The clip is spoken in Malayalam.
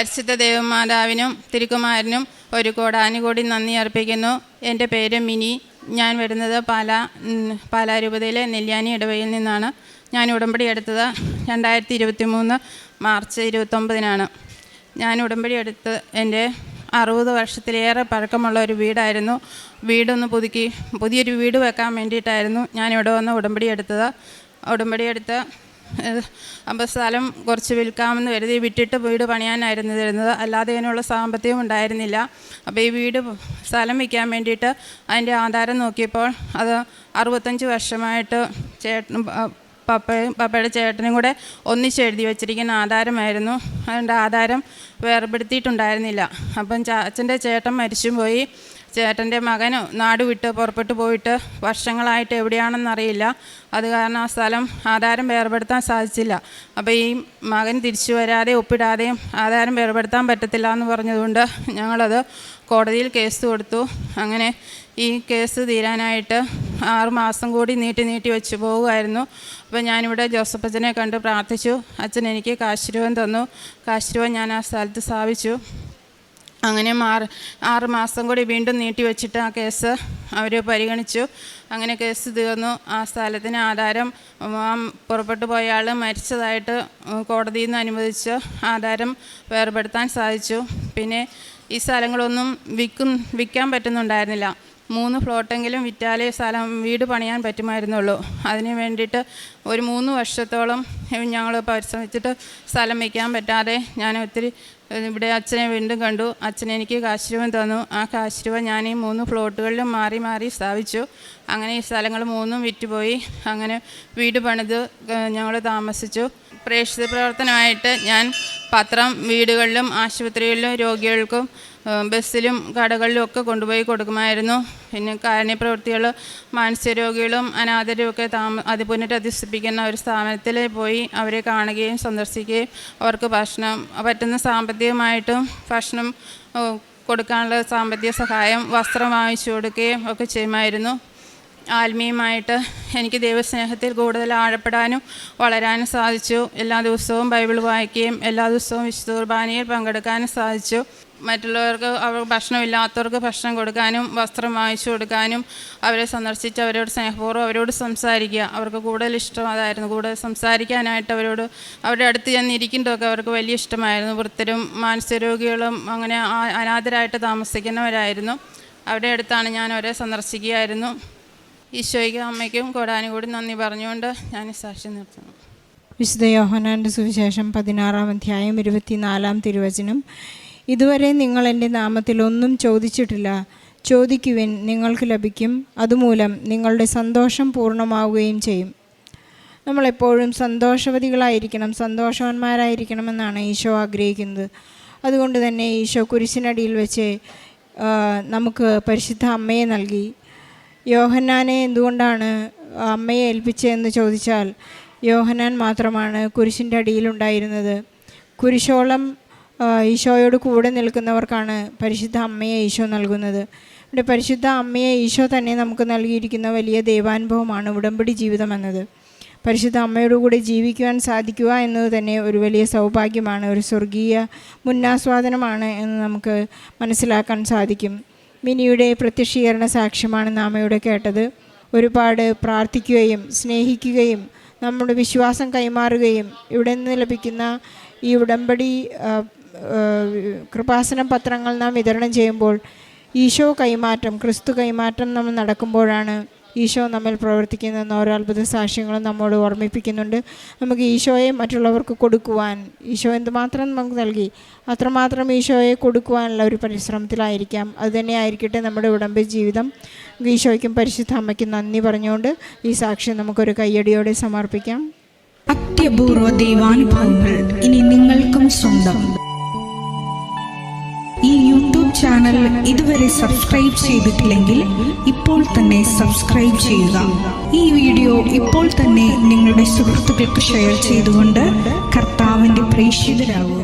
പരിശുദ്ധ ദേവമാതാവിനും തിരുക്കുമാരനും ഒരു കോടാനുകോടി നന്ദി അർപ്പിക്കുന്നു. എൻ്റെ പേര് മിനി. ഞാൻ വരുന്നത് പാലാ രൂപതയിലെ നെല്ലിയാനി ഇടവകയിൽ നിന്നാണ്. ഞാൻ ഉടമ്പടി എടുത്തത് 2023 മാർച്ച് 29-നാണ്. ഞാൻ ഉടമ്പടി എടുത്ത് എൻ്റെ 60 വർഷത്തിലേറെ പഴക്കമുള്ള ഒരു വീടായിരുന്നു. വീടൊന്ന് പുതിയൊരു വീട് വെക്കാൻ വേണ്ടിയിട്ടായിരുന്നു ഞാനിവിടെ വന്ന് ഉടമ്പടി എടുത്തത്. ഉടമ്പടി എടുത്ത് അപ്പോൾ സ്ഥലം കുറച്ച് വിൽക്കാമെന്ന് കരുതി വിട്ടിട്ട് വീട് പണിയാനായിരുന്നു തരുന്നത്. അല്ലാതെ അതിനുള്ള സാമ്പത്തികം ഉണ്ടായിരുന്നില്ല. അപ്പോൾ ഈ സ്ഥലം വിൽക്കാൻ വേണ്ടിയിട്ട് അതിൻ്റെ ആധാരം നോക്കിയപ്പോൾ അത് 65 വർഷമായിട്ട് പപ്പയുടെ ചേട്ടനും കൂടെ ഒന്നിച്ചെഴുതി വെച്ചിരിക്കുന്ന ആധാരമായിരുന്നു. അതുകൊണ്ട് ആധാരം വേർപെടുത്തിയിട്ടുണ്ടായിരുന്നില്ല. അപ്പം അച്ഛൻ്റെ ചേട്ടൻ മരിച്ചും പോയി. ചേട്ടൻ്റെ മകൻ നാട് വിട്ട് പുറപ്പെട്ടു പോയിട്ട് വർഷങ്ങളായിട്ട് എവിടെയാണെന്നറിയില്ല. അത് കാരണം ആ സ്ഥലം ആധാരം വേർപെടുത്താൻ സാധിച്ചില്ല. അപ്പോൾ ഈ മകൻ തിരിച്ചു വരാതെ ഒപ്പിടാതെയും ആധാരം വേർപെടുത്താൻ പറ്റത്തില്ല എന്ന് പറഞ്ഞതുകൊണ്ട് ഞങ്ങളത് കോടതിയിൽ കേസ് കൊടുത്തു. അങ്ങനെ ഈ കേസ് തീരാനായിട്ട് 6 മാസം കൂടി നീട്ടി വെച്ച് പോവുമായിരുന്നു. അപ്പോൾ ഞാനിവിടെ ജോസഫച്ചനെ കണ്ട് പ്രാർത്ഥിച്ചു. അച്ഛൻ എനിക്ക് കാശുരൂപം തന്നു. കാശുരൂപം ഞാൻ ആ സ്ഥലത്ത് സ്ഥാപിച്ചു. അങ്ങനെ 6 മാസം കൂടി വീണ്ടും നീട്ടിവെച്ചിട്ട് ആ കേസ് അവർ പരിഗണിച്ചു. അങ്ങനെ കേസ് തീർന്നു. ആ സ്ഥലത്തിന് ആധാരം പുറപ്പെട്ടു പോയ ആൾ മരിച്ചതായിട്ട് കോടതിയിൽ നിന്ന് അനുവദിച്ച് ആധാരം വേർപെടുത്താൻ സാധിച്ചു. പിന്നെ ഈ സ്ഥലങ്ങളൊന്നും വിൽക്കാൻ പറ്റുന്നുണ്ടായിരുന്നില്ല. 3 പ്ലോട്ടെങ്കിലും വിറ്റാലേ വീട് പണിയാൻ പറ്റുമായിരുന്നുള്ളൂ. അതിന് വേണ്ടിയിട്ട് ഒരു 3 വർഷത്തോളം ഞങ്ങൾ പരിശ്രമിച്ചിട്ട് സ്ഥലം വയ്ക്കാൻ പറ്റാതെ ഞാൻ ഒത്തിരി ഇവിടെ അച്ഛനെ വീണ്ടും കണ്ടു. അച്ഛൻ എനിക്ക് കാശുരൂപം തന്നു. ആ കാശുരൂപം ഞാൻ ഈ 3 പ്ലോട്ടുകളിലും മാറി സ്ഥാപിച്ചു. അങ്ങനെ ഈ സ്ഥലങ്ങൾ 3ഉം വിറ്റുപോയി. അങ്ങനെ വീട് പണിത് ഞങ്ങൾ താമസിച്ചു. പ്രേക്ഷിത പ്രവർത്തനമായിട്ട് ഞാൻ പത്രം വീടുകളിലും ആശുപത്രികളിലും രോഗികൾക്കും ബസ്സിലും കടകളിലും ഒക്കെ കൊണ്ടുപോയി കൊടുക്കുമായിരുന്നു. പിന്നെ കാരുണ്യപ്രവൃത്തികൾ മാനസിക രോഗികളും അനാഥരും ഒക്കെ പുനരധിവസിപ്പിക്കുന്ന ഒരു സ്ഥാപനത്തിൽ പോയി അവരെ കാണുകയും സന്ദർശിക്കുകയും അവർക്ക് പറ്റുന്ന സാമ്പത്തികമായിട്ടും ഭക്ഷണം കൊടുക്കാനുള്ള സാമ്പത്തിക സഹായം, വസ്ത്രം വാങ്ങിച്ചു കൊടുക്കുകയും ഒക്കെ ചെയ്യുമായിരുന്നു. ആത്മീയമായിട്ട് എനിക്ക് ദൈവസ്നേഹത്തിൽ കൂടുതൽ ആഴപ്പെടാനും വളരാനും സാധിച്ചു. എല്ലാ ദിവസവും ബൈബിൾ വായിക്കുകയും എല്ലാ ദിവസവും വിശുദ്ധ കുർബാനയിൽ പങ്കെടുക്കാനും സാധിച്ചു. മറ്റുള്ളവർക്ക് ഭക്ഷണമില്ലാത്തവർക്ക് ഭക്ഷണം കൊടുക്കാനും വസ്ത്രം വാങ്ങിച്ചു കൊടുക്കാനും അവരെ സന്ദർശിച്ച് അവരോട് സ്നേഹപൂർവ്വം അവരോട് സംസാരിക്കുക. അവർക്ക് കൂടുതൽ ഇഷ്ടം അതായിരുന്നു. കൂടുതൽ സംസാരിക്കാനായിട്ട് അവരുടെ അടുത്ത് ചെന്നിരിക്കുന്നതൊക്കെ അവർക്ക് വലിയ ഇഷ്ടമായിരുന്നു. വൃദ്ധരും മാനസിക രോഗികളും അങ്ങനെ അനാഥരായിട്ട് താമസിക്കുന്നവരായിരുന്നു. അവരുടെ അടുത്താണ് ഞാൻ അവരെ സന്ദർശിക്കുകയായിരുന്നു. ഈശോയ്ക്കും അമ്മയ്ക്കും കോടാനുകൂടി നന്ദി പറഞ്ഞുകൊണ്ട് ഞാൻ സാക്ഷി നിർത്തുന്നു. വിശുദ്ധ യോഹന്നാൻ്റെ സുവിശേഷം 16-ാം അധ്യായം 24-ാം തിരുവചനം. ഇതുവരെ നിങ്ങൾ എൻ്റെ നാമത്തിൽ ഒന്നും ചോദിച്ചിട്ടില്ല. ചോദിക്കുവിൻ, നിങ്ങൾക്ക് ലഭിക്കും. അതുമൂലം നിങ്ങളുടെ സന്തോഷം പൂർണ്ണമാവുകയും ചെയ്യും. നമ്മളെപ്പോഴും സന്തോഷവതികളായിരിക്കണം, സന്തോഷവാന്മാരായിരിക്കണമെന്നാണ് ഈശോ ആഗ്രഹിക്കുന്നത്. അതുകൊണ്ട് തന്നെ ഈശോ കുരിശിനടിയിൽ വെച്ച് നമുക്ക് പരിശുദ്ധ അമ്മയെ നൽകി. യോഹന്നാനെ എന്തുകൊണ്ടാണ് അമ്മയെ ഏൽപ്പിച്ചതെന്ന് ചോദിച്ചാൽ യോഹന്നാൻ മാത്രമാണ് കുരിശിൻ്റെ അടിയിലുണ്ടായിരുന്നത്. കുരിശോളം ഈശോയോട് കൂടെ നിൽക്കുന്നവർക്കാണ് പരിശുദ്ധ അമ്മയെ ഈശോ നൽകുന്നത്. ഇവിടെ പരിശുദ്ധ അമ്മയെ ഈശോ തന്നെ നമുക്ക് നൽകിയിരിക്കുന്ന വലിയ ദൈവാനുഭവമാണ് ഉടമ്പടി ജീവിതം എന്നത്. പരിശുദ്ധ അമ്മയോട് കൂടെ ജീവിക്കുവാൻ സാധിക്കുക എന്നത് തന്നെ ഒരു വലിയ സൗഭാഗ്യമാണ്, ഒരു സ്വർഗീയ മുന്നാസ്വാദനമാണ് എന്ന് നമുക്ക് മനസ്സിലാക്കാൻ സാധിക്കും. മിനിയുടെ പ്രത്യക്ഷീകരണ സാക്ഷ്യമാണ് നാം ഇവിടെ കേട്ടത്. ഒരുപാട് പ്രാർത്ഥിക്കുകയും സ്നേഹിക്കുകയും നമ്മുടെ വിശ്വാസം കൈമാറുകയും ഇവിടെ നിന്ന് ലഭിക്കുന്ന ഈ ഉടമ്പടി കൃപാസന പത്രങ്ങൾ നാം വിതരണം ചെയ്യുമ്പോൾ ഈശോ കൈമാറ്റം, ക്രിസ്തു കൈമാറ്റം നമ്മൾ നടക്കുമ്പോഴാണ് ഈശോ നമ്മിൽ പ്രവർത്തിക്കുന്ന ഓരോ അത്ഭുത സാക്ഷ്യങ്ങളും നമ്മോട് ഓർമ്മിപ്പിക്കുന്നുണ്ട്. നമുക്ക് ഈശോയെ മറ്റുള്ളവർക്ക് കൊടുക്കുവാൻ ഈശോ എന്തുമാത്രം നമുക്ക് നൽകി അത്രമാത്രം ഈശോയെ കൊടുക്കുവാനുള്ള ഒരു പരിശ്രമത്തിലായിരിക്കാം. അതുതന്നെ ആയിരിക്കട്ടെ നമ്മുടെ ഉടമ്പടി ജീവിതം. ഈശോയ്ക്കും പരിശുദ്ധ അമ്മയ്ക്കും നന്ദി പറഞ്ഞുകൊണ്ട് ഈ സാക്ഷ്യം നമുക്കൊരു കയ്യടിയോടെ സമർപ്പിക്കാം. അത്യപൂർവ ദൈവാനുഭവങ്ങൾ ഇനി നിങ്ങൾക്കും സ്വന്തം. ഈ യൂട്യൂബ് ചാനൽ ഇതുവരെ സബ്സ്ക്രൈബ് ചെയ്തിട്ടില്ലെങ്കിൽ ഇപ്പോൾ തന്നെ സബ്സ്ക്രൈബ് ചെയ്യുക. ഈ വീഡിയോ ഇപ്പോൾ തന്നെ നിങ്ങളുടെ സുഹൃത്തുക്കൾക്ക് ഷെയർ ചെയ്തുകൊണ്ട് കർത്താവിൻ്റെ പ്രേക്ഷിതരാകുക.